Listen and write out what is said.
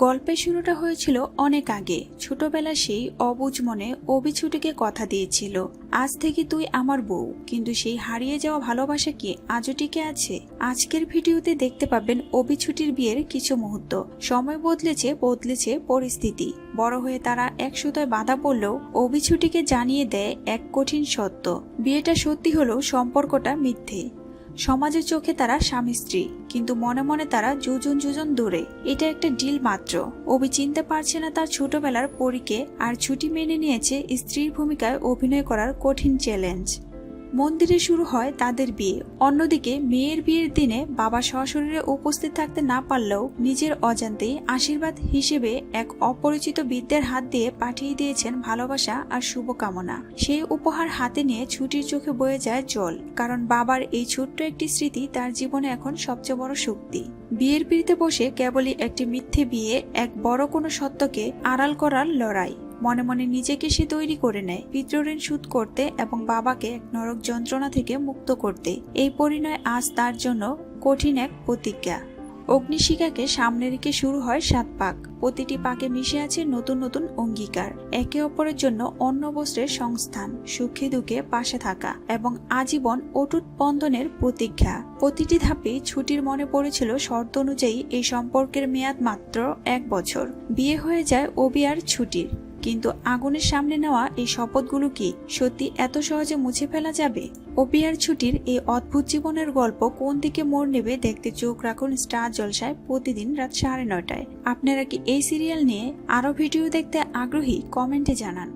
গল্পের শুরুটা হয়েছিল অনেক আগে। ছোটবেলা সেই অবুঝ মনে অভি ছুটিকে কথা দিয়েছিল, আজ থেকে তুই আমার বউ। কিন্তু সেই হারিয়ে যাওয়া ভালোবাসা কি আজও টিকে আছে? আজকের ভিডিওতে দেখতে পাবেন অভি ছুটির বিয়ের কিছু মুহূর্ত। সময় বদলেছে পরিস্থিতি। বড় হয়ে তারা এক সুতোয় বাঁধা পড়লেও অভি ছুটিকে জানিয়ে দেয় এক কঠিন সত্য। বিয়েটা সত্যি হলেও সম্পর্কটা মিথ্যে। সমাজের চোখে তারা স্বামী স্ত্রী, কিন্তু মনে মনে তারা যোজন দূরে। এটা একটা ডিল মাত্র। অভি চিনতে পারছে না তার ছোটবেলার পরীকে, আর ছুটি মেনে নিয়েছে স্ত্রীর ভূমিকায় অভিনয় করার কঠিন চ্যালেঞ্জ। মন্দিরে শুরু হয় তাদের বিয়ে। অন্যদিকে মেয়ের বিয়ের দিনে বাবা সশরীরে উপস্থিত থাকতে না পারলেও নিজের অজান্তেই আশীর্বাদ হিসেবে এক অপরিচিত বৃদ্ধের হাত দিয়ে পাঠিয়ে দিয়েছেন ভালোবাসা আর শুভকামনা। সেই উপহার হাতে নিয়ে ছুটির চোখে বয়ে যায় জল, কারণ বাবার এই ছোট্ট একটি স্মৃতি তার জীবনে এখন সবচেয়ে বড় শক্তি। বিয়ের পিড়িতে বসে কেবলই একটি মিথ্যে বিয়ে, এক বড় কোনো সত্যকে আড়াল করার লড়াই। মনে মনে নিজেকে সে তৈরি করে নেয় পিতৃঋণ শোধ করতে এবং বাবাকে এক নরক যন্ত্রণা থেকে মুক্ত করতে। এই পরিণয় আজ তার জন্য কঠিন এক প্রতিজ্ঞা। অগ্নিশিখাকে সামনে রেখে শুরু হয় 7 পাক। প্রতিটি পাকে মিশে আছে নতুন নতুন অঙ্গীকার, একে অপরের জন্য অন্ন বস্ত্রের সংস্থান, সুখে দুঃখে পাশে থাকা এবং আজীবন অটুট বন্ধনের প্রতিজ্ঞা। প্রতিটি ধাপে ছুটির মনে পড়েছিল শর্ত অনুযায়ী এই সম্পর্কের মেয়াদ মাত্র 1 বছর। বিয়ে হয়ে যায় অভি আর ছুটির, কিন্তু আগুনের সামনে নেওয়া এই শপথগুলো কি সত্যি এত সহজে মুছে ফেলা যাবে? অভি আর ছুটির এই অদ্ভুত জীবনের গল্প কোন দিকে মোড় নেবে দেখতে চোখ রাখুন স্টার জলসায় প্রতিদিন রাত 9:30টায়। আপনারা কি এই সিরিয়াল নিয়ে আরো ভিডিও দেখতে আগ্রহী? কমেন্টে জানান।